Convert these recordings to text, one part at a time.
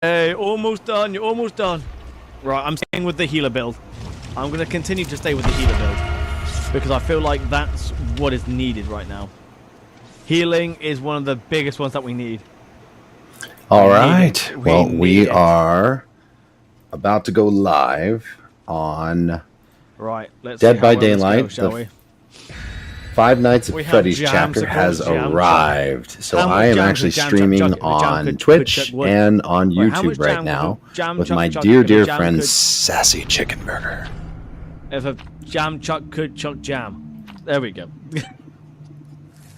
Hey, almost done. You're almost done. Right, I'm staying with the healer build. I'm going to continue to stay with the healer build because I feel like that's what is needed right now. Healing is one of the biggest ones that we need. All right. Well, we are about to go live on Dead by Daylight. Shall we? Five Nights at Freddy's chapter has arrived. So I am actually streaming on Twitch and on YouTube right now with my dear friend Sassy Chicken Burger. If a jam chuck could chuck jam. There we go.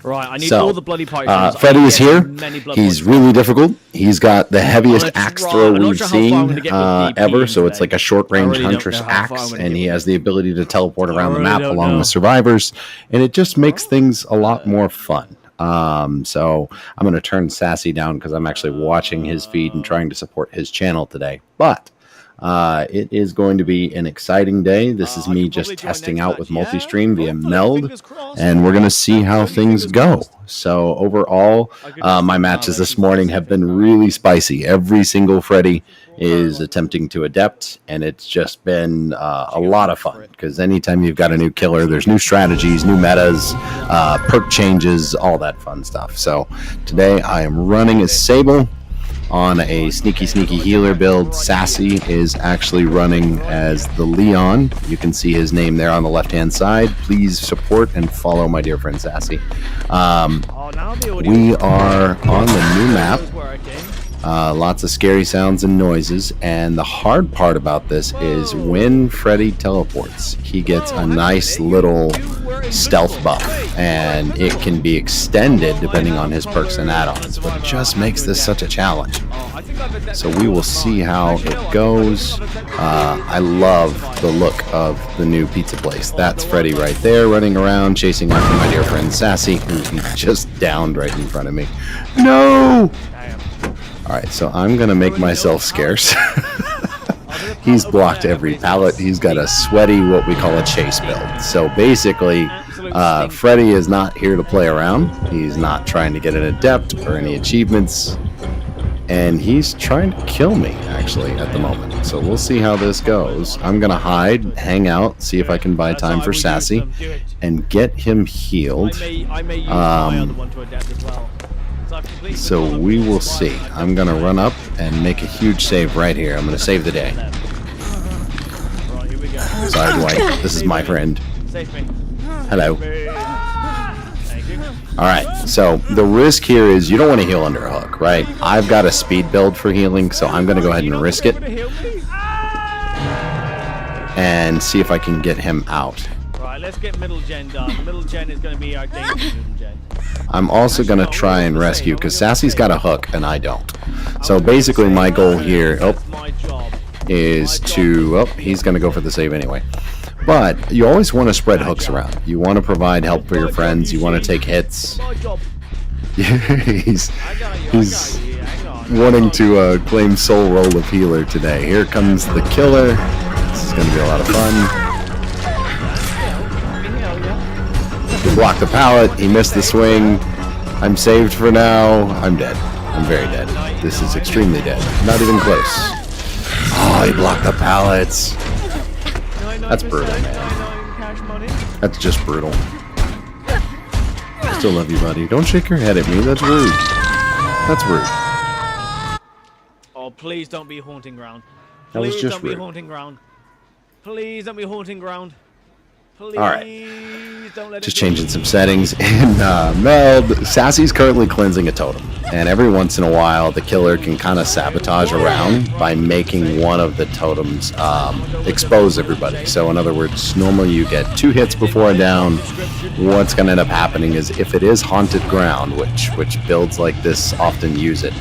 Right, I need all the bloody potions. Freddy is here. He's really difficult. He's got the heaviest axe throw we've seen ever, so it's like a short-range hunter's axe, and he has the ability to teleport around the map along with survivors, and it just makes things a lot more fun. So I'm going to turn Sassy down because I'm actually watching his feed and trying to support his channel today. But it is going to be an exciting day. This is me just testing out with multi-stream via Meld, and we're going to see how things go. So overall, my matches this morning have been really spicy. Every single Freddy is attempting to adept, and it's just been a lot of fun because anytime you've got a new killer, there's new strategies, new metas, perk changes, all that fun stuff. So today I am running as Sable on a sneaky healer build. Sassy is actually running as the Leon. You can see his name there on the left hand side. Please support and follow my dear friend Sassy. We are on the new map. Lots of scary sounds and noises, and the hard part about this is when Freddy teleports, he gets a nice little stealth buff, and it can be extended depending on his perks and add-ons, but it just makes this such a challenge. So we will see how it goes. I love the look of the new pizza place. That's Freddy right there running around chasing after my dear friend Sassy, who he just downed right in front of me. No! Alright, so I'm going to make myself scarce. He's blocked every pallet. He's got a sweaty, what we call a chase build. So basically, Freddy is not here to play around. He's not trying to get an adept or any achievements. And he's trying to kill me, actually, at the moment. So we'll see how this goes. I'm going to hide, hang out, see if I can buy time for Sassy, and get him healed. So we will see. I'm going to run up and make a huge save right here. I'm going to save the day. Sorry, Dwight. This is my friend. Hello. Alright, so the risk here is you don't want to heal under a hook, right? I've got a speed build for healing, so I'm going to go ahead and risk it. And see if I can get him out. Right, let's get middle gen done. Middle gen is going to be our dangerous middle gen. I'm also going to try and rescue, because Sassy's got a hook and I don't. So basically my goal here is to... he's going to go for the save anyway. But you always want to spread hooks around. You want to provide help for your friends. You want to take hits. he's wanting to claim sole role of healer today. Here comes the killer. This is going to be a lot of fun. He blocked the pallet. He missed the swing. I'm saved for now. I'm dead. I'm very dead. This is extremely dead. Not even close. Oh, he blocked the pallets. That's brutal, man. That's just brutal. I still love you, buddy. Don't shake your head at me. That's rude. That's rude. Oh, please don't be haunting ground. That was just rude. Please don't be haunting ground. Please don't be haunting ground. Please don't let just changing some settings in Meld. Sassy's currently cleansing a totem, and every once in a while the killer can kind of sabotage around by making one of the totems expose everybody. So in other words, normally you get 2 hits before a down. What's going to end up happening is if it is haunted ground, which builds like this often use it,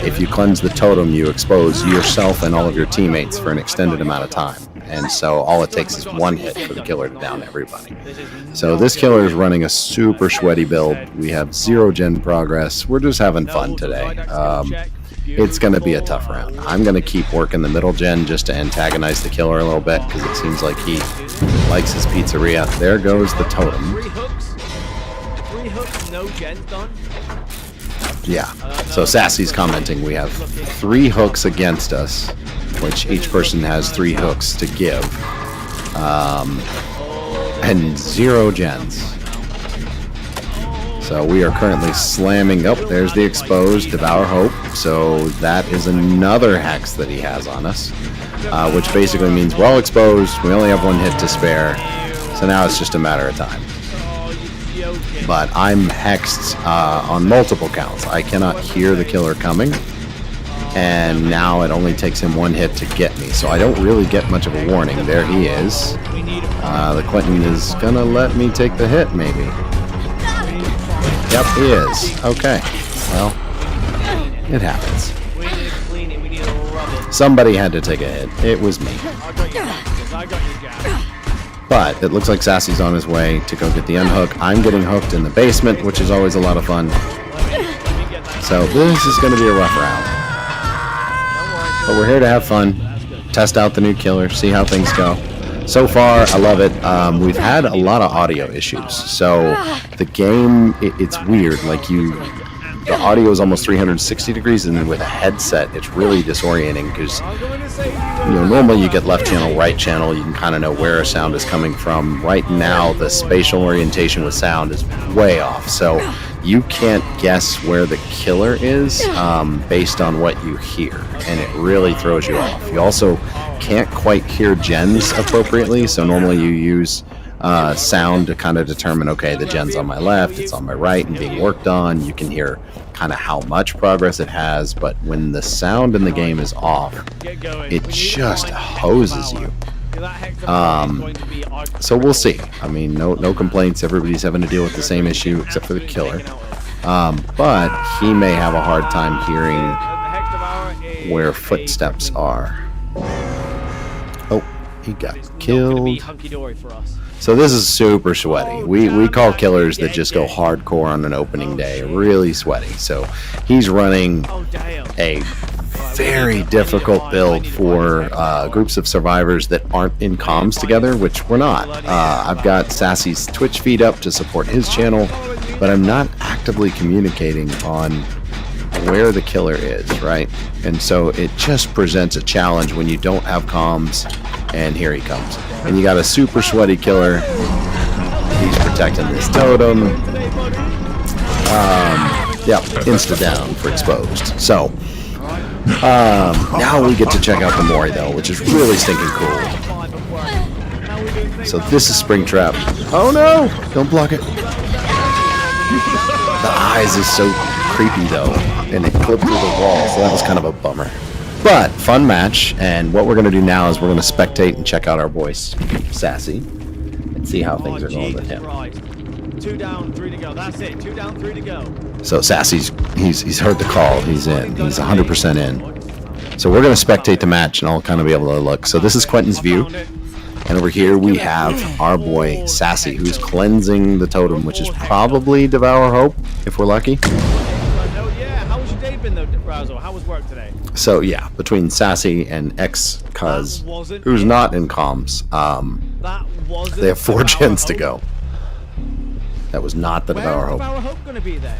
if you cleanse the totem, you expose yourself and all of your teammates for an extended amount of time. And so all it takes is 1 hit for the killer to down everybody. So this killer is running a super sweaty build. We have 0 gen progress. We're just having fun today. It's going to be a tough round. I'm going to keep working the middle gen just to antagonize the killer a little bit because it seems like he likes his pizzeria. There goes the totem. 3 hooks, no gens done. Yeah. So Sassy's commenting, we have 3 hooks against us, which each person has 3 hooks to give, and 0 gens. So we are currently slamming up. There's the exposed Devour Hope. So that is another hex that he has on us, which basically means we're all exposed. We only have 1 hit to spare. So now it's just a matter of time. But I'm hexed on multiple counts. I cannot hear the killer coming. And now it only takes him 1 hit to get me. So I don't really get much of a warning. There he is. The Quentin is going to let me take the hit, maybe. Yep, he is. Okay. Well, it happens. Somebody had to take a hit. It was me. But it looks like Sassy's on his way to go get the unhook. I'm getting hooked in the basement, which is always a lot of fun. So this is going to be a rough round. But we're here to have fun, test out the new killer, see how things go. So far, I love it. We've had a lot of audio issues. So the game, it's weird. Like the audio is almost 360 degrees, and then with a headset, it's really disorienting because normally you get left channel, right channel. You can kind of know where a sound is coming from. Right now, the spatial orientation with sound is way off. So you can't guess where the killer is based on what you hear, and it really throws you off. You also can't quite hear gens appropriately, so normally you use sound to kind of determine, okay, the gen's on my left, it's on my right and being worked on. You can hear kind of how much progress it has, but when the sound in the game is off, it just hoses you. So we'll see. I mean, no complaints. Everybody's having to deal with the same issue except for the killer. But he may have a hard time hearing where footsteps are. Oh, he got killed. So this is super sweaty. We call killers that just go hardcore on an opening day really sweaty. So he's running a very difficult build for groups of survivors that aren't in comms together, which we're not. I've got Sassy's Twitch feed up to support his channel, but I'm not actively communicating on where the killer is, right? And so it just presents a challenge when you don't have comms, and here he comes. And you got a super sweaty killer. He's protecting this totem. Yeah, insta down for exposed. So now we get to check out the Mori though, which is really stinking cool. So this is Springtrap. Oh no! Don't block it. The eyes is so creepy though, and it clipped through the wall, so that was kind of a bummer. But fun match, and what we're going to do now is we're going to spectate and check out our boy Sassy and see how things are going with him. 2 down, 3 to go. That's it. 2 down, 3 to go. So Sassy's he's heard the call. He's in. He's 100% in. So we're going to spectate the match, and I'll kind of be able to look. So this is Quentin's view, and over here we have our boy Sassy, who's cleansing the totem, which is probably Devour Hope if we're lucky. How was your day been though, Razzle? How was work today? So yeah, between Sassy and ex-Cuz, who's not in comms, they have 4 gens to go. That was not the Devour Hope. Devour Hope going to be there?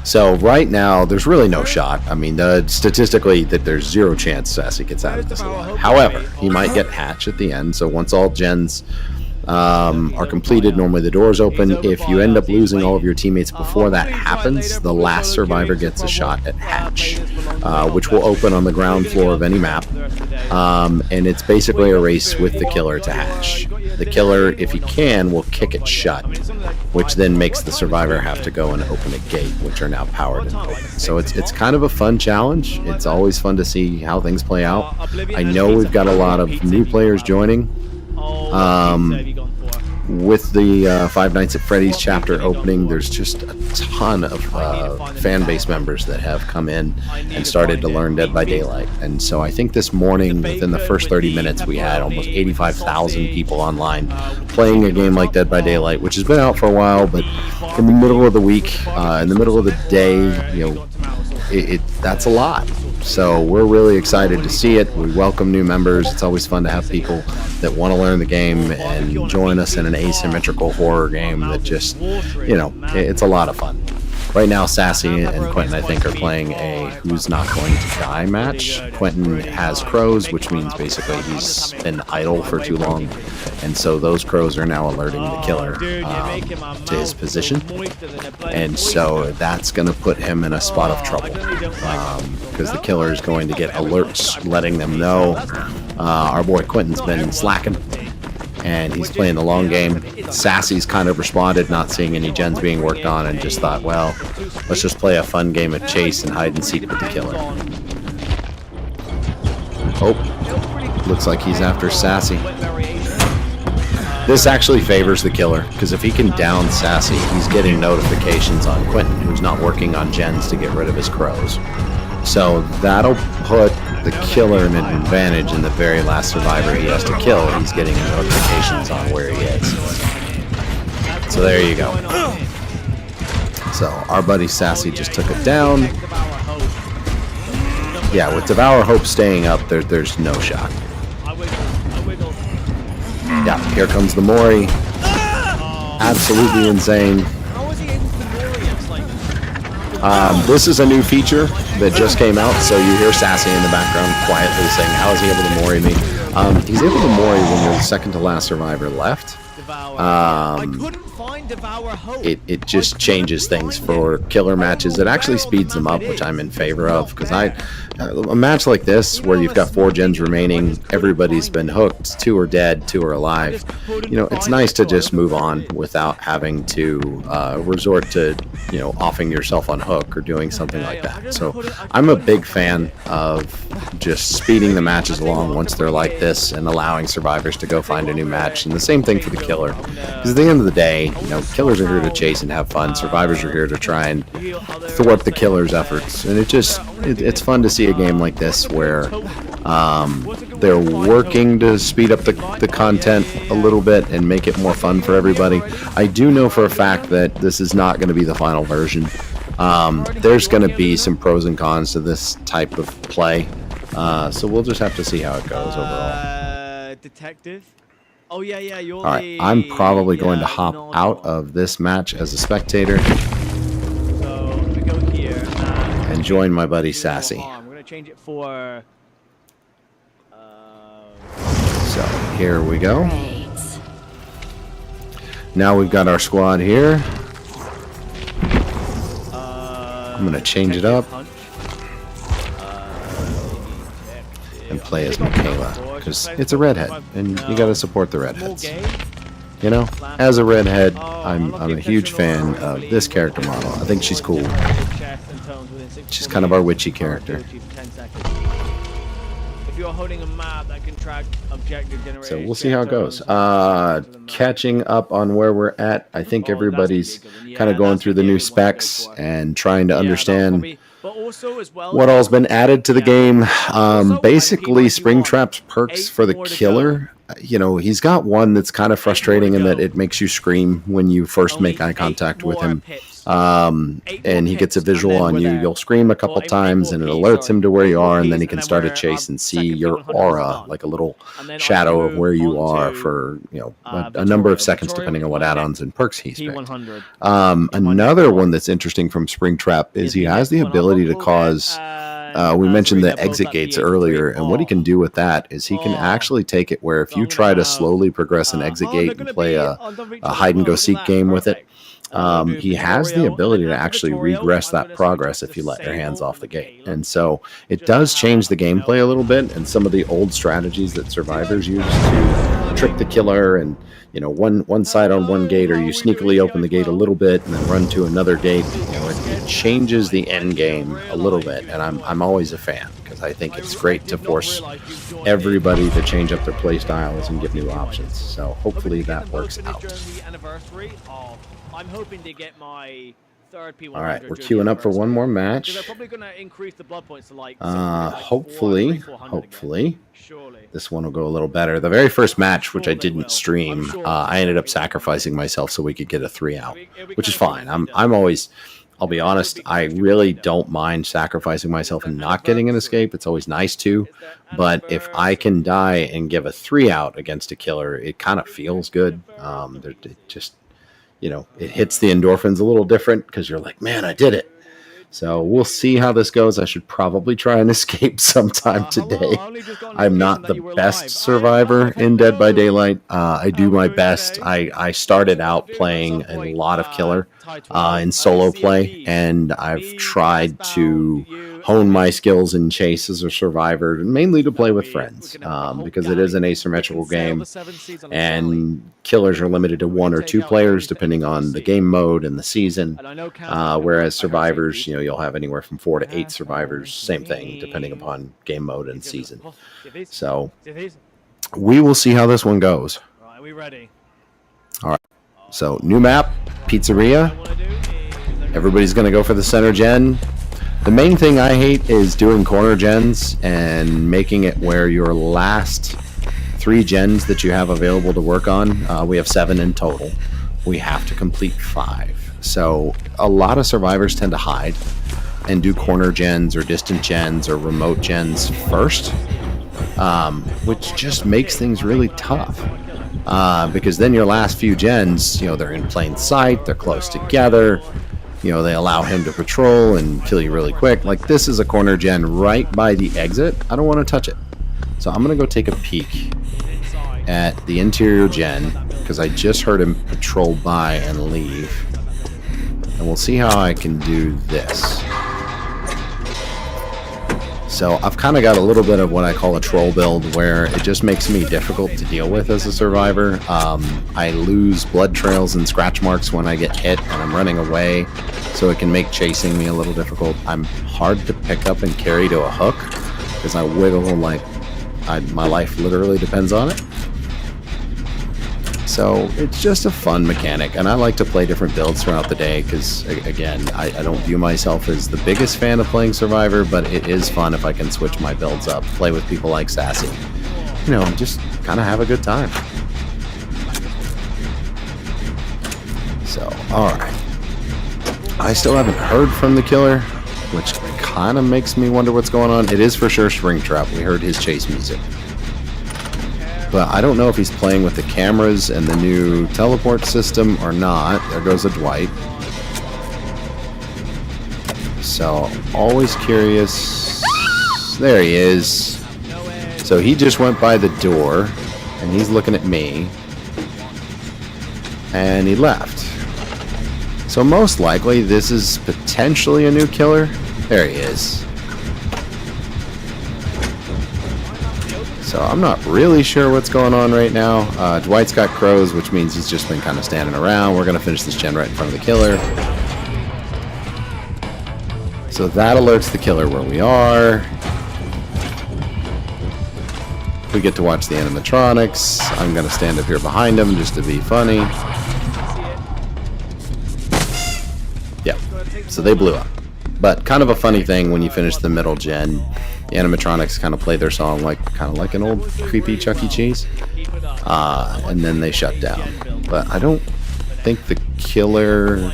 So right now, there's really no shot. I mean, statistically, that there's 0 chance Sassy gets out of this alive. However, he might get hatched at the end. So once all gens are completed, normally the doors open. If you end up losing all of your teammates before that happens, the last survivor gets a shot at hatch, which will open on the ground floor of any map, and it's basically a race with the killer to hatch. The killer, if he can, will kick it shut, which then makes the survivor have to go and open a gate, which are now powered and open. So it's kind of a fun challenge. It's always fun to see how things play out. I know we've got a lot of new players joining. With the Five Nights at Freddy's chapter opening, there's just a ton of fan base members that have come in and started to learn Dead by Daylight. And so I think this morning, within the first 30 minutes, we had almost 85,000 people online playing a game like Dead by Daylight, which has been out for a while, but in the middle of the week, in the middle of the day, that's a lot. So we're really excited to see it. We welcome new members. It's always fun to have people that want to learn the game and join us in an asymmetrical horror game that just, it's a lot of fun. Right now, Sassy and Quentin, I think, are playing a who's not going to die match. Quentin has crows, which means basically he's been idle for too long. And so those crows are now alerting the killer to his position. And so that's going to put him in a spot of trouble because the killer is going to get alerts letting them know our boy Quentin's been slacking. And he's playing the long game. Sassy's kind of responded, not seeing any gens being worked on, and just thought, well, let's just play a fun game of chase and hide and seek with the killer. Oh, looks like he's after Sassy. This actually favors the killer, because if he can down Sassy, he's getting notifications on Quentin, who's not working on gens to get rid of his crows. So that'll put the killer in an advantage in the very last survivor he has to kill. He's getting notifications on where he is. So there you go. So our buddy Sassy just took it down. Yeah, with Devour Hope staying up, there's no shot. Yeah, here comes the Mori. Absolutely insane. This is a new feature that just came out, so you hear Sassy in the background quietly saying, how is he able to Mori me? He's able to Mori when you're the second to last survivor left. It just changes things for killer matches. It actually speeds them up, which I'm in favor of, because a match like this where you've got 4 gens remaining, everybody's been hooked, 2 are dead, 2 are alive. You know, it's nice to just move on without having to resort to, you know, offing yourself on hook or doing something like that. So I'm a big fan of just speeding the matches along once they're like this and allowing survivors to go find a new match. And the same thing for the killer, because at the end of the day, you know, killers are here to chase and have fun. Survivors are here to try and thwart the killer's efforts. And it's fun to see a game like this where they're working to speed up the content a little bit and make it more fun for everybody. I do know for a fact that this is not going to be the final version. There's going to be some pros and cons to this type of play. So we'll just have to see how it goes overall. Detective? Oh, yeah, you're all right, I'm probably going to hop out of this match as a spectator. So we go here and join my buddy Sassy. I'm going to change it for... So here we go. Now we've got our squad here. I'm going to change it up and play as Michaela, because it's a redhead, and you got to support the redheads. You know, as a redhead, I'm a huge fan of this character model. I think she's cool. She's kind of our witchy character. If you're holding a map that can track objective generation, so we'll see how it goes. Catching up on where we're at, I think everybody's kind of going through the new specs and trying to understand what all's been added to the game. Basically, Springtrap's perks for the killer. You know, he's got one that's kind of frustrating in that it makes you scream when you first make eye contact with him. And he gets a visual on you. You'll scream a couple times and it alerts him to where you are, and then he can start a chase and see your aura, like a little shadow of where you are for, you know, a number of seconds depending on what add-ons and perks he's picked. Another one that's interesting from Springtrap is he has the ability to cause we mentioned the exit gates earlier, and what he can do with that is he can actually take it where if you try to slowly progress an exit gate and play a hide and go seek game with it, he has the ability to actually regress that progress if you let your hands off the gate. And so it does change the gameplay a little bit, and some of the old strategies that survivors use to trick the killer, and you know, one side on one gate, or you sneakily open the gate a little bit and then run to another gate. You know, it changes the end game a little bit, and I'm always a fan, because I think it's great to force everybody to change up their play styles and give new options. So hopefully that works out. I'm hoping to get my third P100. All right, we're queuing up for one more match. They're probably going to increase the blood points to like hopefully this one will go a little better. The very first match, which I didn't stream, I ended up sacrificing myself so we could get a 3 out, which is fine. I'm always, I'll be honest, I really don't mind sacrificing myself and not getting an escape. It's always nice to, but if I can die and give a 3 out against a killer, it kind of feels good. It just, it hits the endorphins a little different because you're like, man, I did it. So we'll see how this goes. I should probably try and escape sometime today. I'm not the best survivor in Dead by Daylight. I do my best. I started out playing a lot of killer in solo play, and I've tried to hone my skills in chase as a survivor, mainly to play with friends, because it is an asymmetrical game, and killers are limited to 1 or 2 players depending on the game mode and the season, whereas survivors, you'll have anywhere from 4 to 8 survivors, same thing, depending upon game mode and season. So we will see how this one goes. Are we ready? All right. So new map, pizzeria. Everybody's going to go for the center gen. The main thing I hate is doing corner gens and making it where your last 3 gens that you have available to work on, we have 7 in total. We have to complete 5. So a lot of survivors tend to hide and do corner gens or distant gens or remote gens first, which just makes things really tough. Because then your last few gens, they're in plain sight, they're close together, they allow him to patrol and kill you really quick. Like, this is a corner gen right by the exit. I don't want to touch it. So I'm going to go take a peek at the interior gen, because I just heard him patrol by and leave. And we'll see how I can do this. So I've kind of got a little bit of what I call a troll build, where it just makes me difficult to deal with as a survivor. I lose blood trails and scratch marks when I get hit and I'm running away, so it can make chasing me a little difficult. I'm hard to pick up and carry to a hook, because I wiggle like my life literally depends on it. So it's just a fun mechanic, and I like to play different builds throughout the day because, again, I don't view myself as the biggest fan of playing Survivor, but it is fun if I can switch my builds up, play with people like Sassy, just kind of have a good time. So, alright. I still haven't heard from the killer, which kind of makes me wonder what's going on. It is for sure Springtrap. We heard his chase music. But I don't know if he's playing with the cameras and the new teleport system or not. There goes a Dwight. So, always curious. There he is. So he just went by the door, and he's looking at me. And he left. So most likely this is potentially a new killer. There he is. So I'm not really sure what's going on right now. Dwight's got crows, which means he's just been kind of standing around. We're going to finish this gen right in front of the killer. So that alerts the killer where we are. We get to watch the animatronics. I'm going to stand up here behind him just to be funny. Yeah, so they blew up. But kind of a funny thing when you finish the middle gen, the animatronics kind of play their song kind of like an old creepy Chuck E. Cheese, and then they shut down. But I don't think the killer.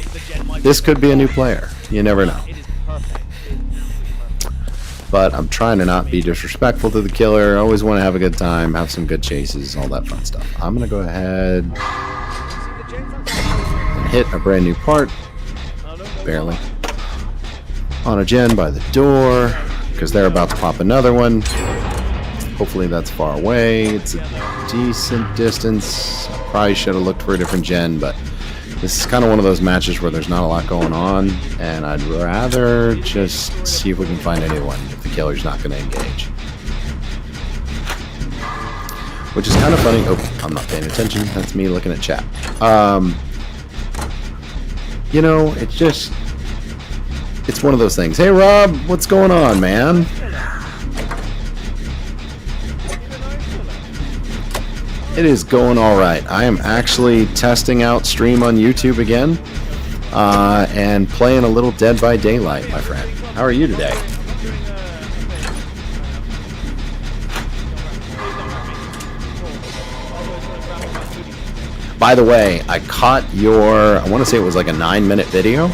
This could be a new player. You never know. But I'm trying to not be disrespectful to the killer. I always want to have a good time, have some good chases, all that fun stuff. I'm gonna go ahead and hit a brand new part, barely, on a gen by the door, because they're about to pop another one. Hopefully that's far away. It's a decent distance. I probably should have looked for a different gen, but this is kind of one of those matches where there's not a lot going on, and I'd rather just see if we can find anyone if the killer's not going to engage. Which is kind of funny. Oh, I'm not paying attention. That's me looking at chat. It's one of those things. Hey, Rob, what's going on, man? It is going all right. I am actually testing out stream on YouTube again, and playing a little Dead by Daylight, my friend. How are you today? By the way, I caught I want to say it was like a 9-minute video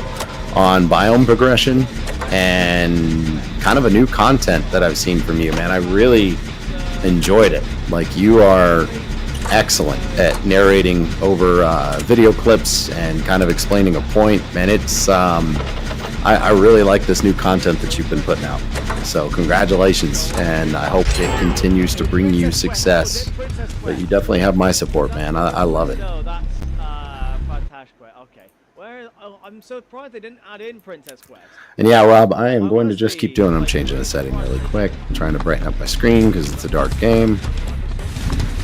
on biome progression and kind of a new content that I've seen from you, man. I really enjoyed it. Like, you are excellent at narrating over video clips and kind of explaining a point. Man, it's I really like this new content that you've been putting out. So congratulations, and I hope it continues to bring you success. But you definitely have my support, man. I love it. No, that's fantastic. Okay. I'm surprised they didn't add in Princess Quest. And yeah, Rob, I am going to just keep doing it. I'm changing the setting really quick. I'm trying to brighten up my screen because it's a dark game.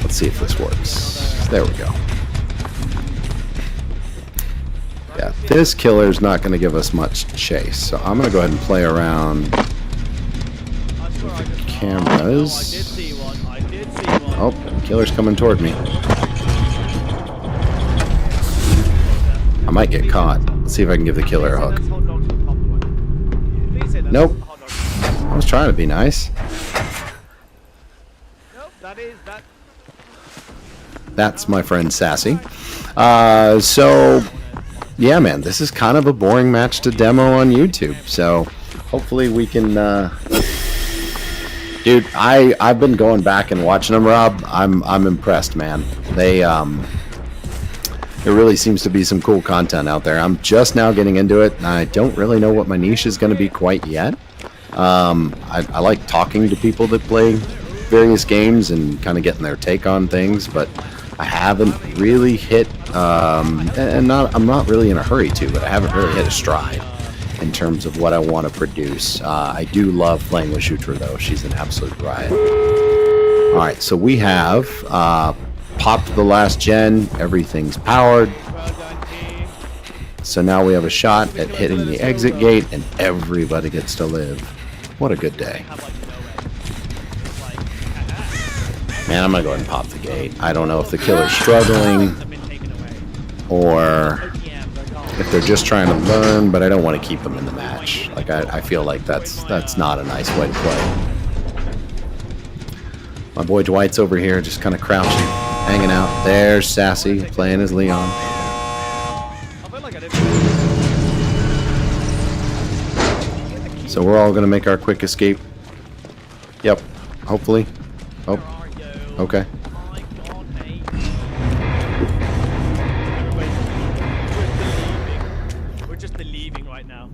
Let's see if this works. There we go. Yeah, this killer's not going to give us much chase, so I'm going to go ahead and play around with the cameras. Oh, killer's coming toward me. I might get caught. Let's see if I can give the killer a hook. Nope. I was trying to be nice. That's my friend Sassy. So, yeah, man, this is kind of a boring match to demo on YouTube. So, hopefully we can... Dude, I've been going back and watching them, Rob. I'm impressed, man. There really seems to be some cool content out there. I'm just now getting into it, and I don't really know what my niche is going to be quite yet. I like talking to people that play various games and kind of getting their take on things, but I haven't really hit, I'm not really in a hurry to, but I haven't really hit a stride in terms of what I want to produce. I do love playing with Jutra, though. She's an absolute riot. All right, so we have popped the last gen. Everything's powered. So now we have a shot at hitting the exit gate, and everybody gets to live. What a good day. Man, I'm going to go ahead and pop the gate. I don't know if the killer's struggling or if they're just trying to learn, but I don't want to keep them in the match. Like, I feel like that's not a nice way to play. My boy Dwight's over here just kind of crouching, hanging out. There's Sassy playing as Leon. So we're all going to make our quick escape. Yep, hopefully. Oh, okay. We're just believing right now.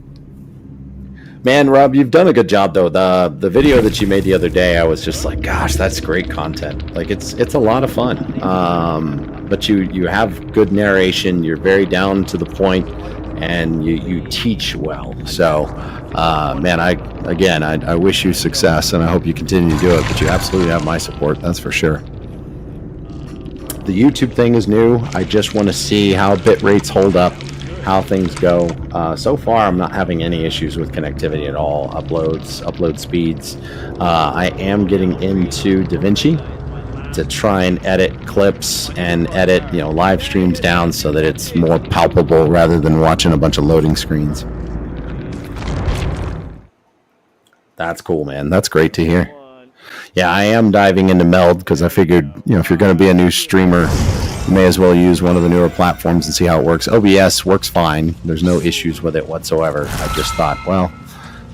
Man, Rob, you've done a good job, though. The video that you made the other day, I was just like, gosh, that's great content. Like, it's a lot of fun. But you have good narration. You're very down to the point, and you teach well. So, man, I wish you success, and I hope you continue to do it. But you absolutely have my support, that's for sure. The YouTube thing is new. I just want to see how bit rates hold up, how things go. So far, I'm not having any issues with connectivity at all. Upload speeds. I am getting into DaVinci to try and edit clips and edit, live streams down so that it's more palpable rather than watching a bunch of loading screens. That's cool, man. That's great to hear. Yeah, I am diving into Meld because I figured, if you're going to be a new streamer, you may as well use one of the newer platforms and see how it works. OBS works fine. There's no issues with it whatsoever. I just thought, well,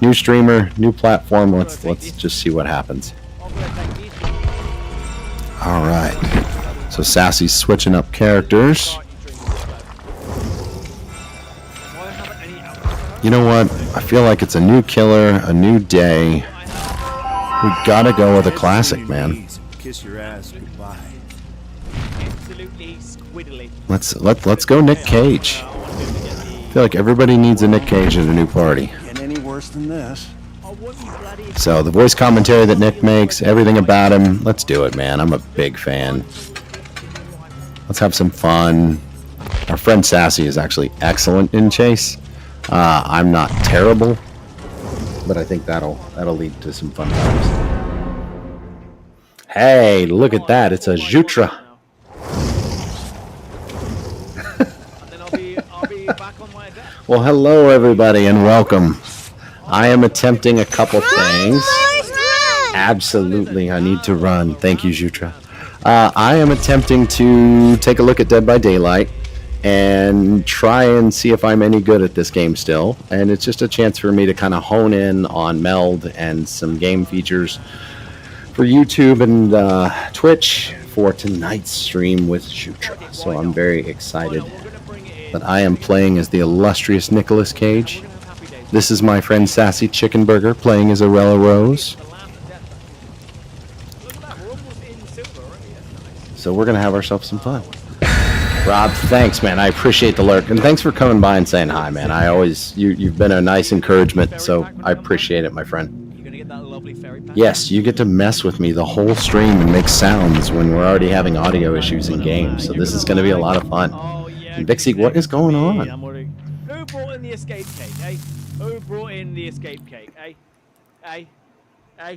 new streamer, new platform. Let's just see what happens. All right. So Sassy's switching up characters. You know what? I feel like it's a new killer, a new day. We gotta go with a classic, man. Kiss your ass goodbye. Let's go Nick Cage. I feel like everybody needs a Nick Cage at a new party. Get any worse than this? So the voice commentary that Nick makes, everything about him, let's do it, man. I'm a big fan. Let's have some fun. Our friend Sassy is actually excellent in Chase. I'm not terrible, but I think that'll lead to some fun times. Hey, look at that! It's a Jutra. Well, hello everybody, and welcome. I am attempting a couple things. Absolutely, I need to run. Thank you, Jutra. I am attempting to take a look at Dead by Daylight and try and see if I'm any good at this game still. And it's just a chance for me to kind of hone in on Meld and some game features for YouTube and Twitch for tonight's stream with Shutra. So I'm very excited that I am playing as the illustrious Nicolas Cage. This is my friend Sassy Chickenburger playing as Arella Rose. So we're going to have ourselves some fun. Rob, thanks, man. I appreciate the lurk. And thanks for coming by and saying hi, man. You've been a nice encouragement, so I appreciate it, my friend. Yes, you get to mess with me the whole stream and make sounds when we're already having audio issues in games. So this is going to be a lot of fun. And Vixie, what is going on? Who brought in the escape cake, eh? Who brought in the escape cake, eh? Eh? Eh?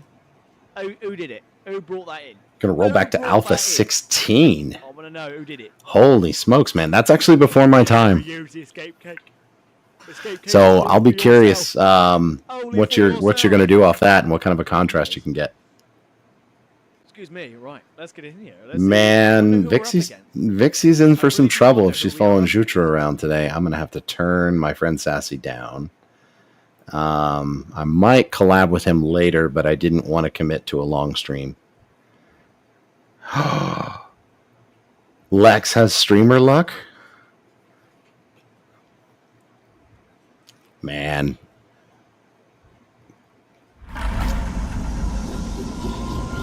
Who did it? Who brought that in? Gonna roll back to Alpha 16. I want to know who did it. Holy smokes, man. That's actually before my time. So I'll be curious what you're gonna do off that and what kind of a contrast you can get. Excuse me, right. Let's get in here. Man, Vixie's in for some trouble if she's following Jutra around today. I'm gonna have to turn my friend Sassy down. I might collab with him later, but I didn't want to commit to a long stream. Lex has streamer luck? Man.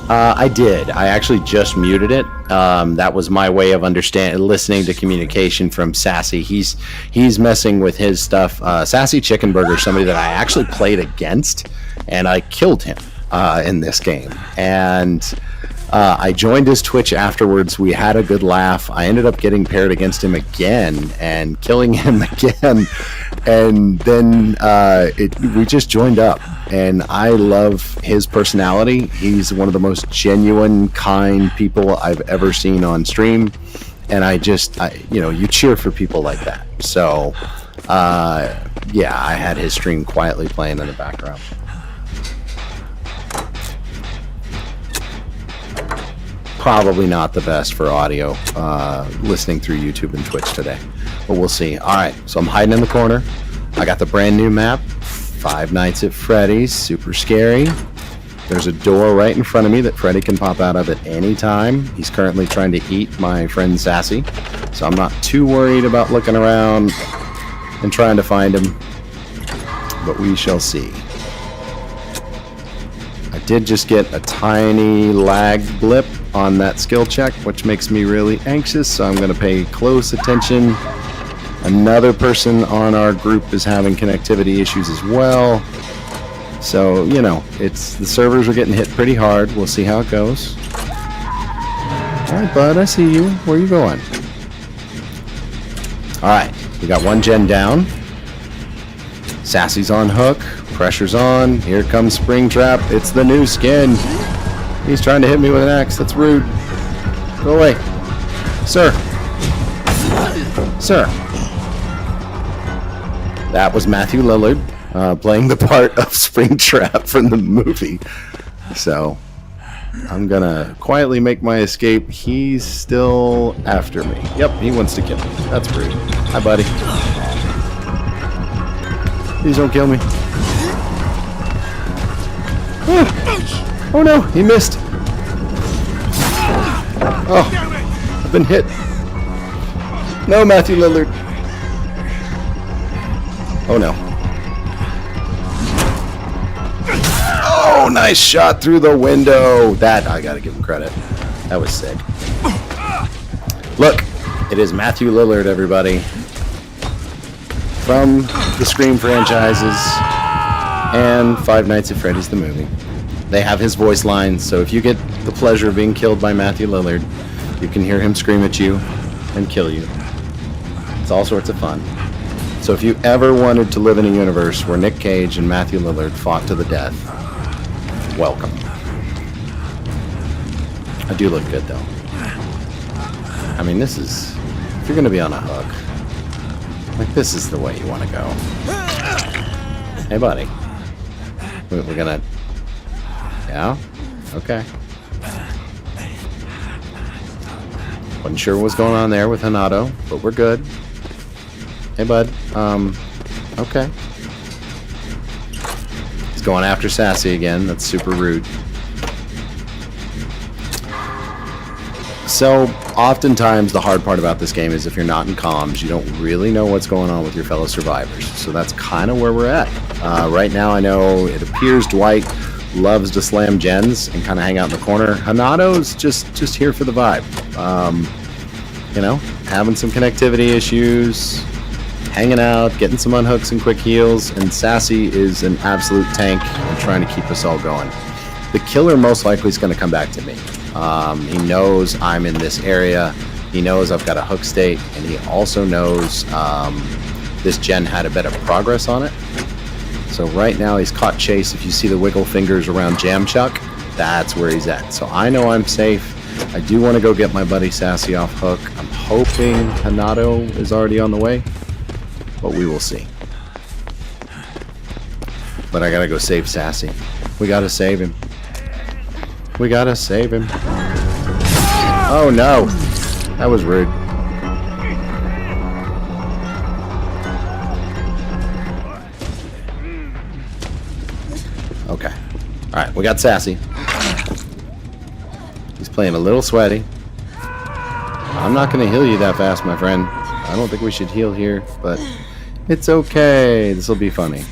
I did. I actually just muted it. That was my way of listening to communication from Sassy. He's messing with his stuff. Sassy Chickenburger, somebody that I actually played against, and I killed him in this game. And I joined his Twitch afterwards. We had a good laugh. I ended up getting paired against him again and killing him again. And then we just joined up. And I love his personality. He's one of the most genuine, kind people I've ever seen on stream. And you cheer for people like that. So, yeah, I had his stream quietly playing in the background. Probably not the best for audio, listening through YouTube and Twitch today. But we'll see. All right, so I'm hiding in the corner. I got the brand new map, Five Nights at Freddy's, super scary. There's a door right in front of me that Freddy can pop out of at any time. He's currently trying to eat my friend Sassy, so I'm not too worried about looking around and trying to find him, but we shall see. I did just get a tiny lag blip on that skill check, which makes me really anxious, so I'm going to pay close attention. Another person on our group is having connectivity issues as well. So, the servers are getting hit pretty hard. We'll see how it goes. Alright, bud, I see you. Where are you going? Alright, we got one gen down. Sassy's on hook. Pressure's on. Here comes Springtrap. It's the new skin. He's trying to hit me with an axe. That's rude. Go away. Sir. Sir. That was Matthew Lillard playing the part of Springtrap from the movie. So I'm going to quietly make my escape. He's still after me. Yep, he wants to kill me. That's rude. Hi, buddy. Please don't kill me. Oh no, he missed. Oh, I've been hit. No, Matthew Lillard. Oh no. Oh, nice shot through the window. That, I gotta give him credit. That was sick. Look, it is Matthew Lillard, everybody. From the Scream franchises and Five Nights at Freddy's the movie. They have his voice lines, so if you get the pleasure of being killed by Matthew Lillard, you can hear him scream at you and kill you. It's all sorts of fun. So if you ever wanted to live in a universe where Nick Cage and Matthew Lillard fought to the death, welcome. I do look good, though. I mean, if you're going to be on a hook, this is the way you want to go. Hey, buddy. We're going to... Yeah? Okay. Wasn't sure what was going on there with Hanato, but we're good. Hey, bud. Okay. He's going after Sassy again. That's super rude. So, oftentimes the hard part about this game is if you're not in comms, you don't really know what's going on with your fellow survivors. So that's kind of where we're at. Right now I know it appears Dwight loves to slam gens and kind of hang out in the corner. Hanato's just here for the vibe. You know, having some connectivity issues, hanging out, getting some unhooks and quick heals, and Sassy is an absolute tank and trying to keep us all going. The killer most likely is going to come back to me. He knows I'm in this area. He knows I've got a hook state, and he also knows this gen had a bit of progress on it. So right now he's caught chase. If you see the wiggle fingers around Jam Chuck, that's where he's at. So I know I'm safe. I do want to go get my buddy Sassy off hook. I'm hoping Hanato is already on the way, but we will see. But I gotta go save Sassy. We gotta save him. We gotta save him. Oh no! That was rude. Okay. Alright, we got Sassy. He's playing a little sweaty. I'm not gonna heal you that fast, my friend. I don't think we should heal here, but it's okay. This will be funny.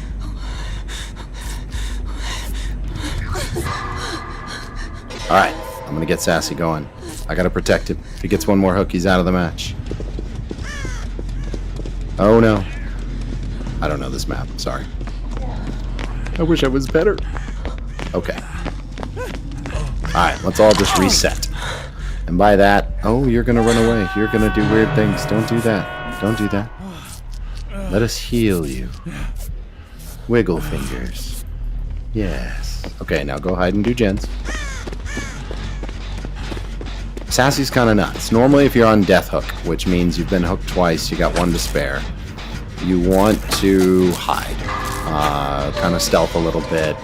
Alright, I'm gonna get Sassy going. I gotta protect him. If he gets one more hook, he's out of the match. Oh no. I don't know this map, sorry. I wish I was better. Okay. Alright, let's all just reset. And by that, oh, you're gonna run away. You're gonna do weird things. Don't do that. Don't do that. Let us heal you. Wiggle fingers. Yes. Okay, now go hide and do gens. Sassy's kind of nuts. Normally, if you're on death hook, which means you've been hooked twice, you got one to spare, you want to hide. Kind of stealth a little bit.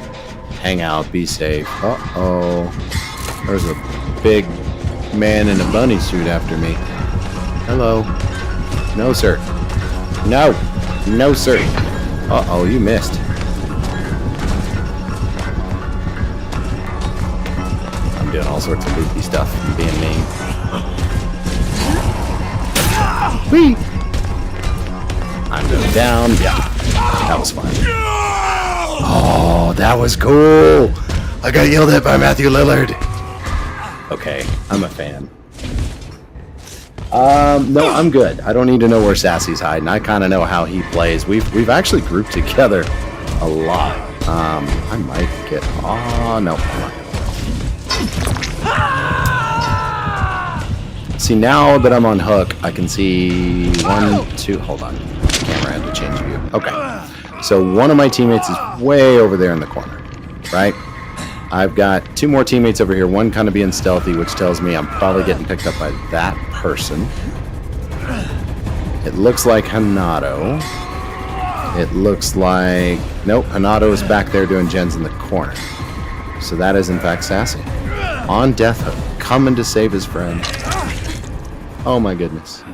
Hang out, be safe. Uh-oh. There's a big man in a bunny suit after me. Hello. No, sir. No. No, sir. Uh-oh, you missed. I'm doing all sorts of goofy stuff and being mean. Whee! I'm going down. Yeah, that was fun. Oh, that was cool. I got yelled at by Matthew Lillard. Okay, I'm a fan. No, I'm good. I don't need to know where Sassy's hiding. I kind of know how he plays. We've actually grouped together a lot. I might get. Oh no, I'm not gonna. See, now that I'm on hook, I can see 1, 2. Hold on, the camera had to change view. Okay, so one of my teammates is way over there in the corner, right? I've got 2 more teammates over here, one kind of being stealthy, which tells me I'm probably getting picked up by that person. It looks like Hanato. It looks like... Nope, Hanato is back there doing gens in the corner. So that is, in fact, Sassy. On death hook, coming to save his friend. Oh my goodness.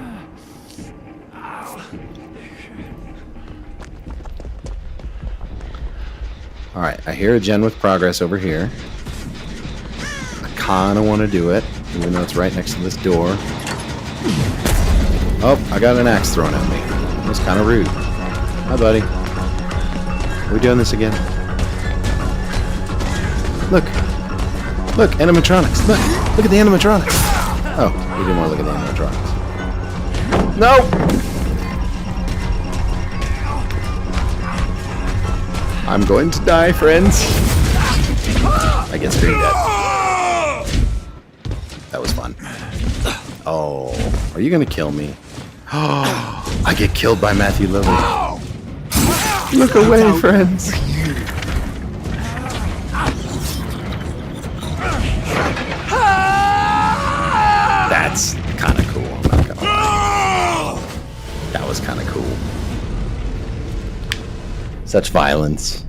Alright, I hear a gen with progress over here. I kind of want to do it, even though it's right next to this door. Oh, I got an axe thrown at me. That was kind of rude. Hi, buddy. Are we doing this again? Look. Look, animatronics. Look at the animatronics. Oh, we didn't want to look at the animatronics. No! I'm going to die, friends. I guess being dead. That was fun. Oh, are you gonna kill me? Oh, I get killed by Matthew Lillard. Look away, friends. That's kind of cool. I'm not gonna lie. That was kind of cool. Such violence.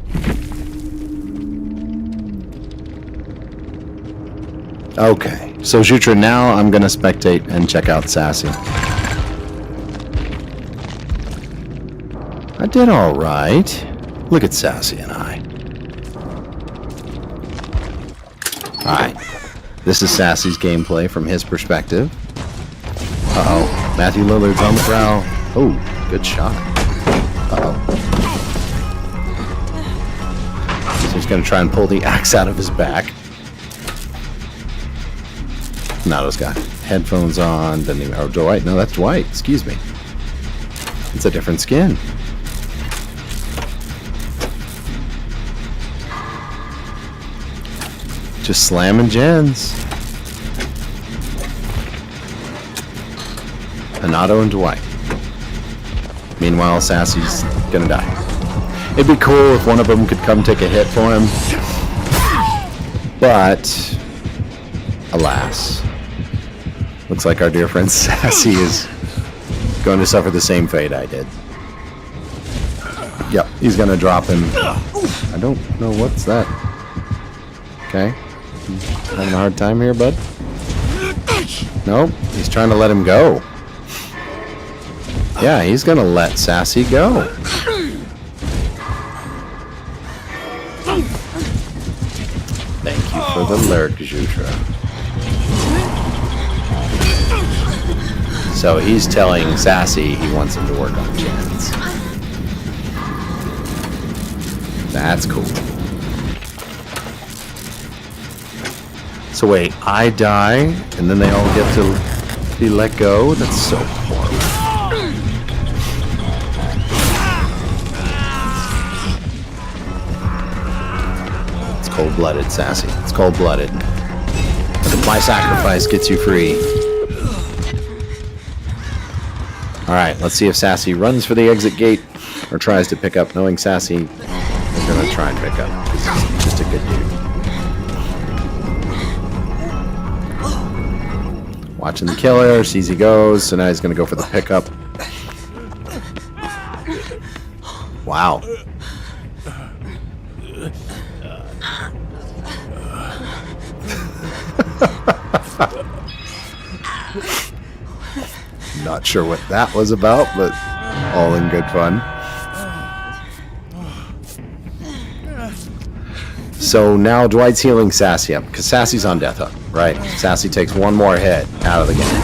Okay, so Jutra, now I'm gonna spectate and check out Sassy. I did all right. Look at Sassy and I. All right, This is Sassy's gameplay from his perspective. Uh-oh. Matthew Lillard's on the prowl. Oh, good shot. Uh-oh. So he's going to try and pull the axe out of his back. Nato's got headphones on. Doesn't even... Oh, Dwight. No, that's Dwight. Excuse me. It's a different skin. Just slamming gens. Nato and Dwight. Meanwhile, Sassy's gonna die. It'd be cool if one of them could come take a hit for him. But, alas. Looks like our dear friend Sassy is going to suffer the same fate I did. Yep, he's gonna drop him. I don't know what's that. Okay. Having a hard time here, bud? Nope, he's trying to let him go. Yeah, he's gonna let Sassy go. Thank you for the lurk, Jutra. So he's telling Sassy he wants him to work on gens. That's cool. So wait, I die, and then they all get to be let go? That's so horrible. It's cold-blooded, Sassy. It's cold-blooded. My sacrifice gets you free. Alright, let's see if Sassy runs for the exit gate, or tries to pick up. Knowing Sassy, we're going to try and pick up. He's just a good dude. Watching the killer, sees he goes, so now he's gonna go for the pickup. Wow. Not sure what that was about, but all in good fun. So now Dwight's healing Sassy up, because Sassy's on death hook, right? Sassy takes one more hit out of the game.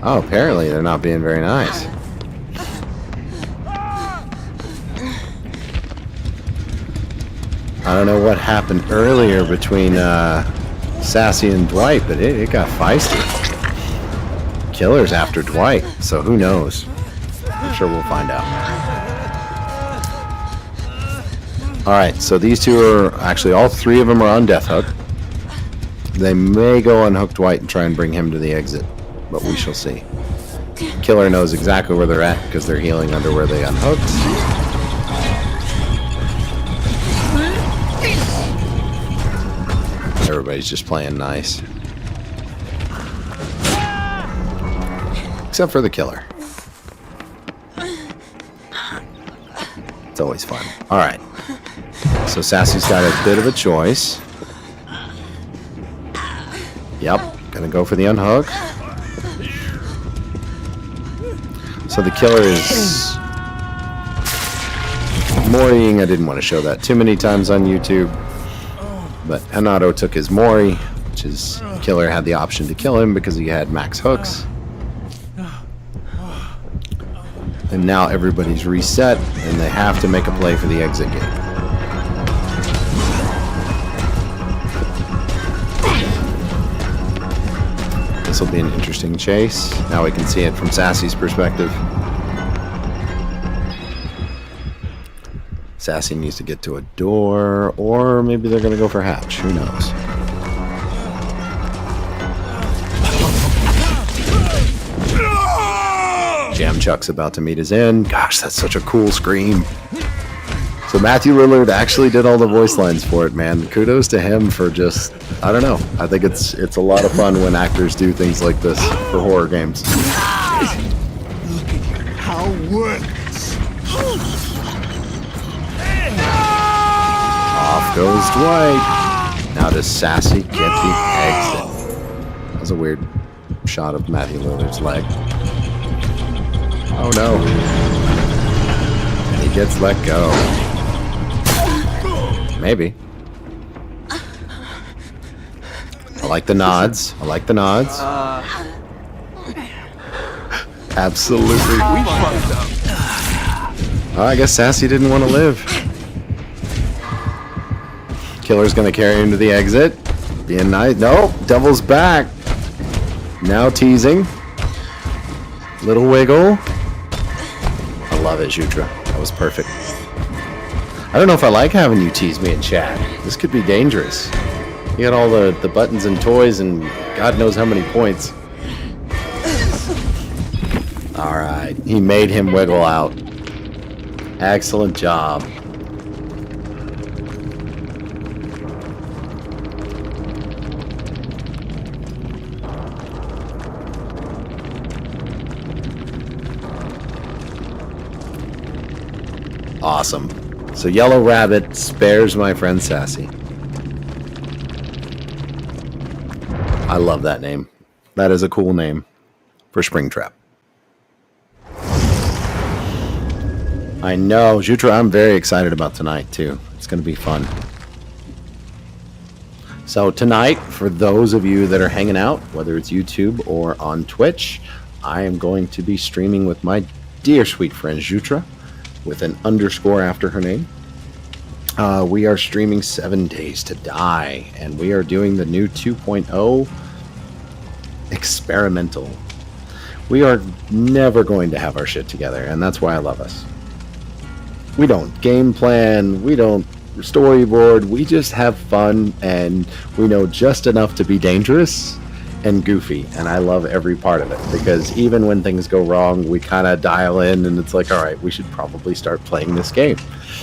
Oh, apparently they're not being very nice. I don't know what happened earlier between Sassy and Dwight, but it got feisty. Killer's after Dwight, so who knows? I'm sure we'll find out. Alright, so these two are, actually all three of them are on death hook. They may go unhook Dwight and try and bring him to the exit, but we shall see. Killer knows exactly where they're at because they're healing under where they unhooked. Everybody's just playing nice. Except for the killer. It's always fun. Alright. So Sassy's got a bit of a choice. Yep, gonna go for the unhook. So the killer is Moriing. I didn't want to show that too many times on YouTube. But Hanato took his Mori, which is the killer had the option to kill him because he had max hooks. And now everybody's reset, and they have to make a play for the exit gate. This will be an interesting chase. Now we can see it from Sassy's perspective. Sassy needs to get to a door, or maybe they're going to go for hatch. Who knows? Jam Chuck's about to meet his end. Gosh, that's such a cool scream. So Matthew Lillard actually did all the voice lines for it, man. Kudos to him for just, I don't know. I think it's a lot of fun when actors do things like this for horror games. Look at how it works. Off goes Dwight. Now does Sassy get the exit? That was a weird shot of Matthew Lillard's leg. Oh no. And he gets let go. Maybe. like the nods. I like the nods. Absolutely. We fucked up. Oh, I guess Sassy didn't want to live. Killer's gonna carry him to the exit. Being nice. No, Devil's back. Now teasing. Little wiggle. I love it, Jutra. That was perfect. I don't know if I like having you tease me in chat. This could be dangerous. You got all the buttons and toys and God knows how many points. Alright, he made him wiggle out. Excellent job. Awesome. So Yellow Rabbit spares my friend Sassy. I love that name. That is a cool name for Springtrap. I know, Jutra, I'm very excited about tonight too. It's going to be fun. So tonight, for those of you that are hanging out, whether it's YouTube or on Twitch, I am going to be streaming with my dear sweet friend Jutra, with an underscore after her name. We are streaming 7 Days to Die, and we are doing the new 2.0 experimental. We are never going to have our shit together, and that's why I love us. We don't game plan, we don't storyboard, we just have fun, and we know just enough to be dangerous and goofy, and I love every part of it, because even when things go wrong, we kind of dial in, and it's like, alright, we should probably start playing this game.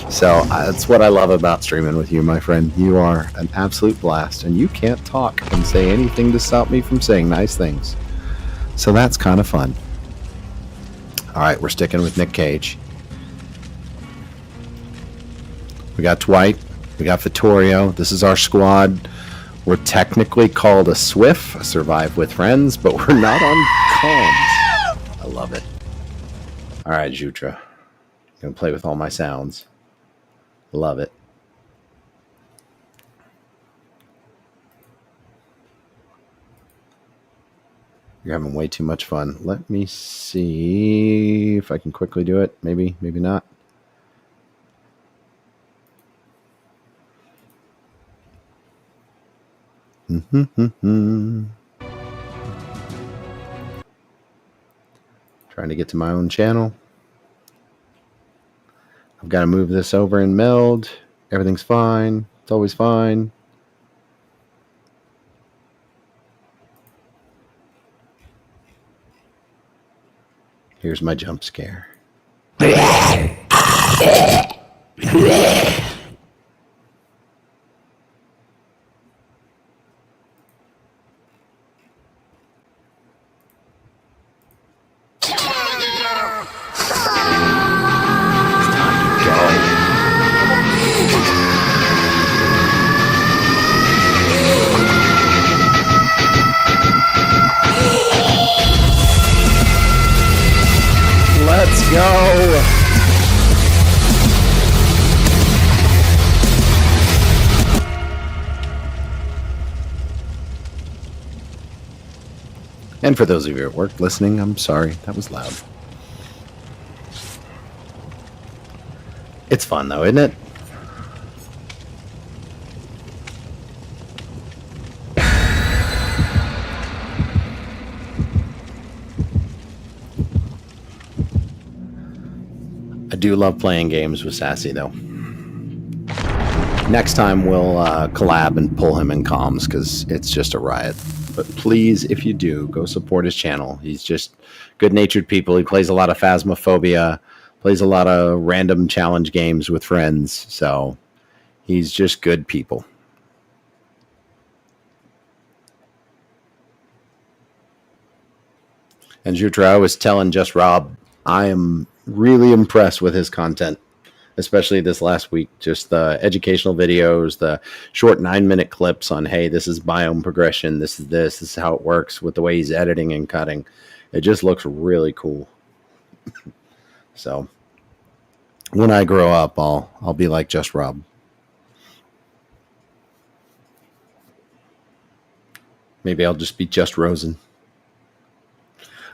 So that's what I love about streaming with you, my friend. You are an absolute blast, and you can't talk and say anything to stop me from saying nice things. So that's kind of fun. Alright, we're sticking with Nick Cage. We got Dwight, we got Vittorio. This is our squad. We're technically called a SWIF, a Survive with Friends, but we're not on comms. I love it. Alright, Jutra. Gonna play with all my sounds. Love it. You're having way too much fun. Let me see if I can quickly do it. Maybe, maybe not. Trying to get to my own channel. I've got to move this over and meld. Everything's fine. It's always fine. Here's my jump scare. Let's go. And for those of you at work listening, I'm sorry. That was loud. It's fun though, isn't it? I do love playing games with Sassy, though. Next time we'll collab and pull him in comms, because it's just a riot. But please, if you do, go support his channel. He's just good-natured people. He plays a lot of Phasmophobia, plays a lot of random challenge games with friends. So he's just good people. And Jutra, I was telling Just Rob, I am really impressed with his content, especially this last week. Just the educational videos, the short 9-minute clips on, hey, this is biome progression, this is how it works, with the way he's editing and cutting. It just looks really cool. So when I grow up, I'll be like Just Rob. Maybe I'll just be just Rosen.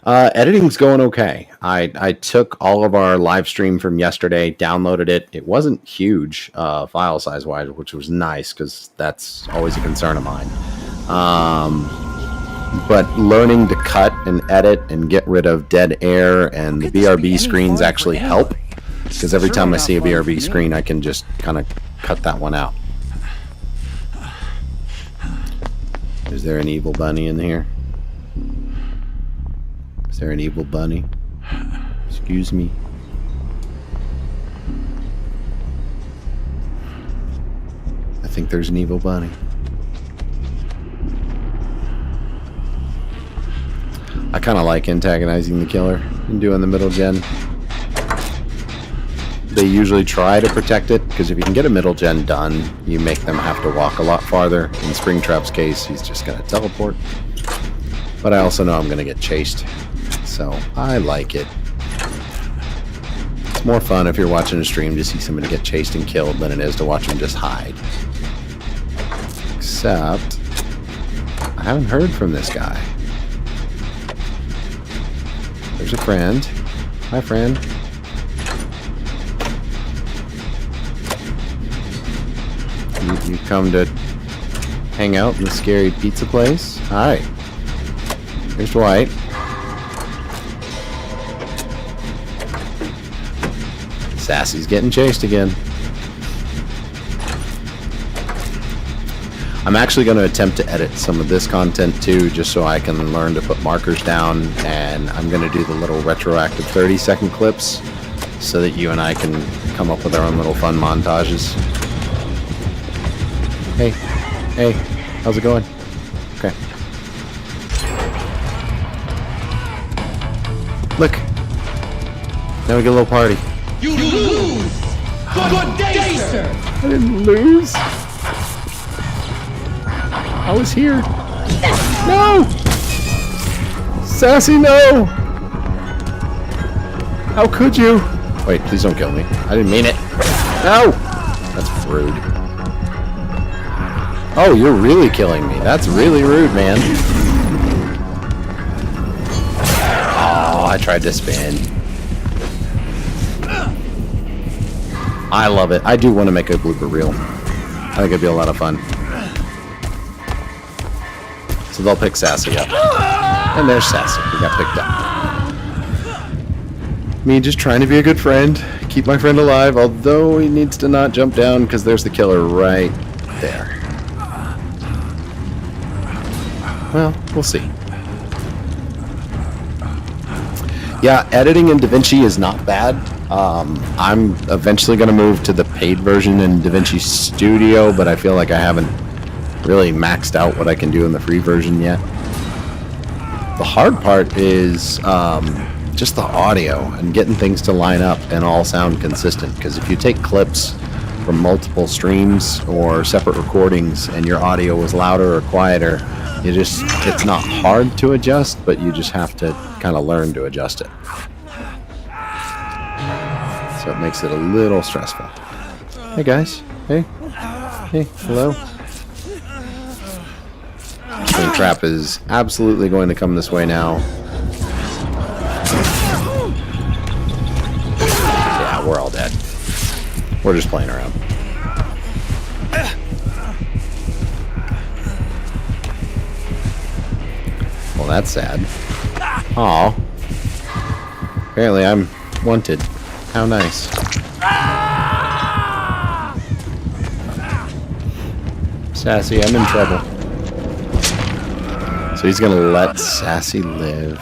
Editing's going okay. I took all of our live stream from yesterday, downloaded it. It wasn't huge file size-wise, which was nice because that's always a concern of mine. But learning to cut and edit and get rid of dead air and the BRB screens actually help, because every time I see a BRB screen, I can just kind of cut that one out. Is there an evil bunny in here? Is there an evil bunny? Excuse me. I think there's an evil bunny. I kind of like antagonizing the killer and doing the middle gen. They usually try to protect it, because if you can get a middle gen done, you make them have to walk a lot farther. In Springtrap's case, he's just going to teleport. But I also know I'm going to get chased, so I like it. It's more fun if you're watching a stream to see somebody get chased and killed than it is to watch them just hide. Except, I haven't heard from this guy. There's a friend. Hi, friend. You come to hang out in the scary pizza place? Hi. Here's Dwight. Sassy's getting chased again. I'm actually going to attempt to edit some of this content too, just so I can learn to put markers down, and I'm going to do the little retroactive 30-second clips so that you and I can come up with our own little fun montages. Hey, how's it going? Okay. Look. Now we get a little party. You lose! Good day, sir! I didn't lose. I was here. No! Sassy, no! How could you? Wait, please don't kill me. I didn't mean it. No! That's rude. Oh, you're really killing me. That's really rude, man. Oh, I tried to spin. I love it. I do want to make a blooper reel. I think it'd be a lot of fun. So they'll pick Sassy up. And there's Sassy. He got picked up. Me just trying to be a good friend. Keep my friend alive, although he needs to not jump down because there's the killer right there. Well, we'll see. Yeah, editing in DaVinci is not bad. I'm eventually going to move to the paid version in DaVinci Studio, but I feel like I haven't really maxed out what I can do in the free version yet. The hard part is just the audio and getting things to line up and all sound consistent, because if you take clips from multiple streams or separate recordings and your audio is louder or quieter, it's not hard to adjust, but you just have to kind of learn to adjust it. So it makes it a little stressful. Hey guys. Hey, hello. Springtrap is absolutely going to come this way now. Yeah, we're all dead. We're just playing around. Well, that's sad. Aw. Apparently I'm wanted. How nice. Sassy, I'm in trouble. So he's gonna let Sassy live.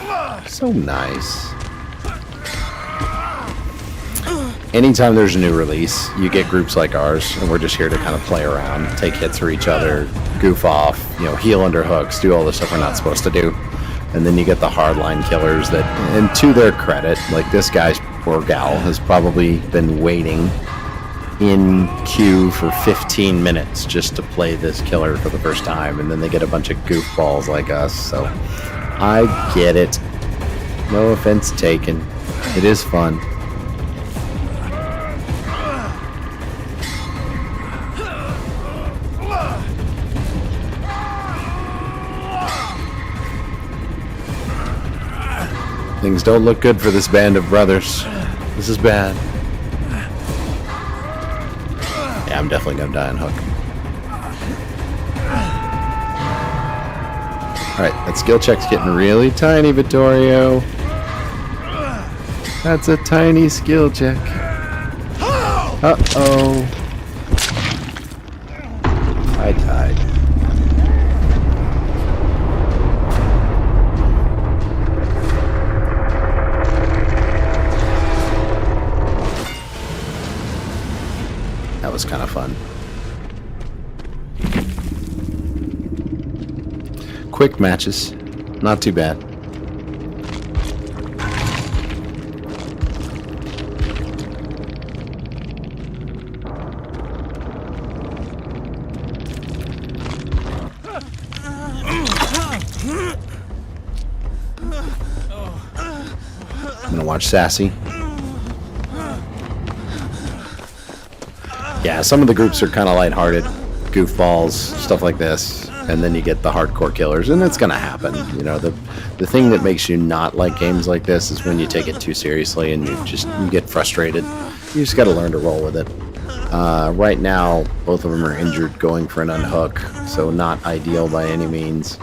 So nice. Anytime there's a new release, you get groups like ours, and we're just here to kind of play around, take hits for each other, goof off, heal under hooks, do all the stuff we're not supposed to do. And then you get the hardline killers that, and to their credit, like this guy's poor gal has probably been waiting in queue for 15 minutes just to play this killer for the first time, and then they get a bunch of goofballs like us, so I get it. No offense taken. It is fun. Things don't look good for this band of brothers. This is bad. Yeah, I'm definitely gonna die on hook. Alright, that skill check's getting really tiny, Vittorio. That's a tiny skill check. Uh-oh. I died. That was kind of fun. Quick matches. Not too bad. I'm gonna watch Sassy. Yeah, some of the groups are kind of lighthearted, goofballs, stuff like this, and then you get the hardcore killers, and it's gonna happen. You know, the thing that makes you not like games like this is when you take it too seriously and you get frustrated. You just got to learn to roll with it. Right now, both of them are injured, going for an unhook, so not ideal by any means.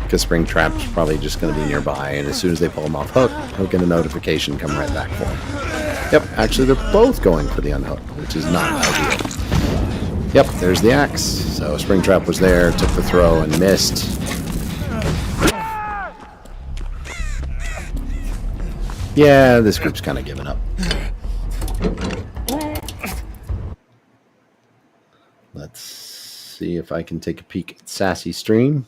Because Springtrap's probably just going to be nearby, and as soon as they pull him off hook, he'll get a notification come right back for him. Yep, actually they're both going for the unhook, which is not ideal. Yep, there's the axe. So Springtrap was there, took the throw, and missed. Yeah, this group's kind of giving up. Let's see if I can take a peek at Sassy's stream.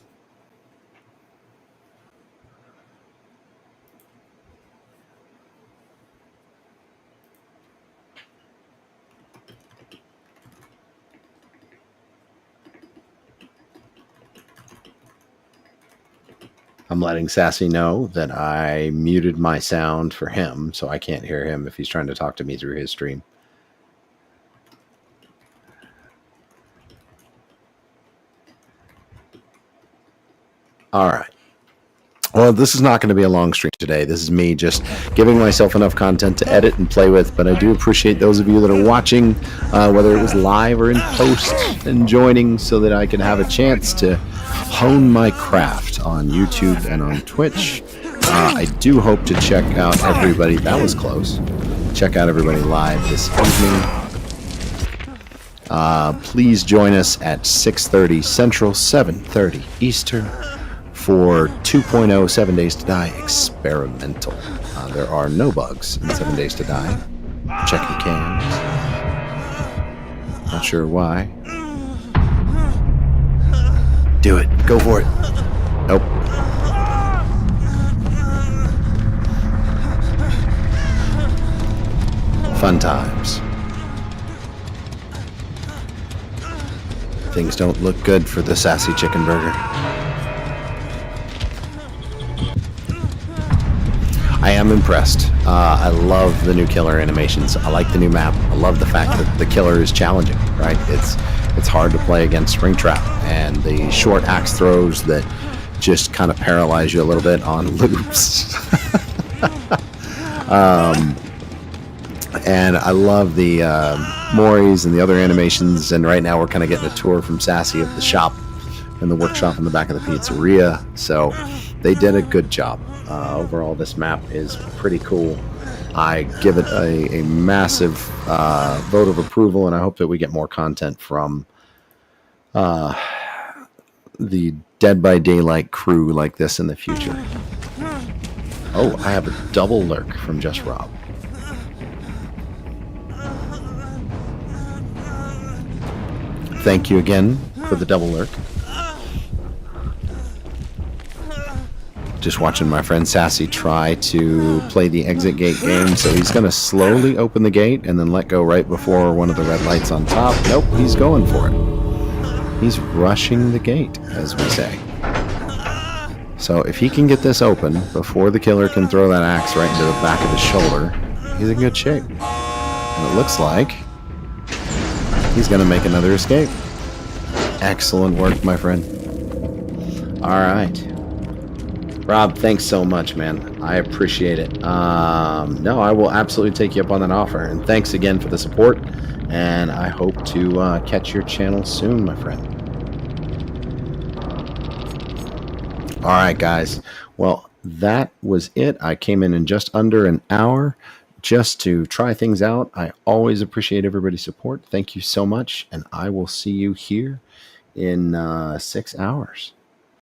I'm letting Sassy know that I muted my sound for him, so I can't hear him if he's trying to talk to me through his stream. All right. Well, this is not going to be a long stream today. This is me just giving myself enough content to edit and play with, but I do appreciate those of you that are watching, whether it was live or in post, and joining so that I can have a chance to hone my craft on YouTube and on Twitch. I do hope to check out everybody. That was close. Check out everybody live this evening. Please join us at 6:30 Central, 7:30 Eastern for 2.0 7 Days to Die Experimental. There are no bugs in 7 Days to Die. Checking cams. Not sure why. Do it. Go for it. Nope. Fun times. Things don't look good for the Sassy Chicken Burger. I am impressed. I love the new killer animations. I like the new map. I love the fact that the killer is challenging, right? It's hard to play against Springtrap, and the short axe throws that just kind of paralyze you a little bit on loops. And I love the Moris and the other animations, and right now we're kind of getting a tour from Sassy of the shop and the workshop in the back of the pizzeria, so they did a good job. Overall, this map is pretty cool. I give it a massive vote of approval, and I hope that we get more content from the Dead by Daylight crew like this in the future. Oh, I have a double lurk from Just Rob. Thank you again for the double lurk. Just watching my friend Sassy try to play the exit gate game, so he's going to slowly open the gate and then let go right before one of the red lights on top. Nope, he's going for it. He's rushing the gate, as we say. So if he can get this open before the killer can throw that axe right into the back of his shoulder, he's in good shape. And it looks like he's going to make another escape. Excellent work, my friend. All right. Rob, thanks so much, man. I appreciate it. No, I will absolutely take you up on that offer. And thanks again for the support. And I hope to catch your channel soon, my friend. All right, guys. Well, that was it. I came in just under an hour just to try things out. I always appreciate everybody's support. Thank you so much. And I will see you here in 6 hours.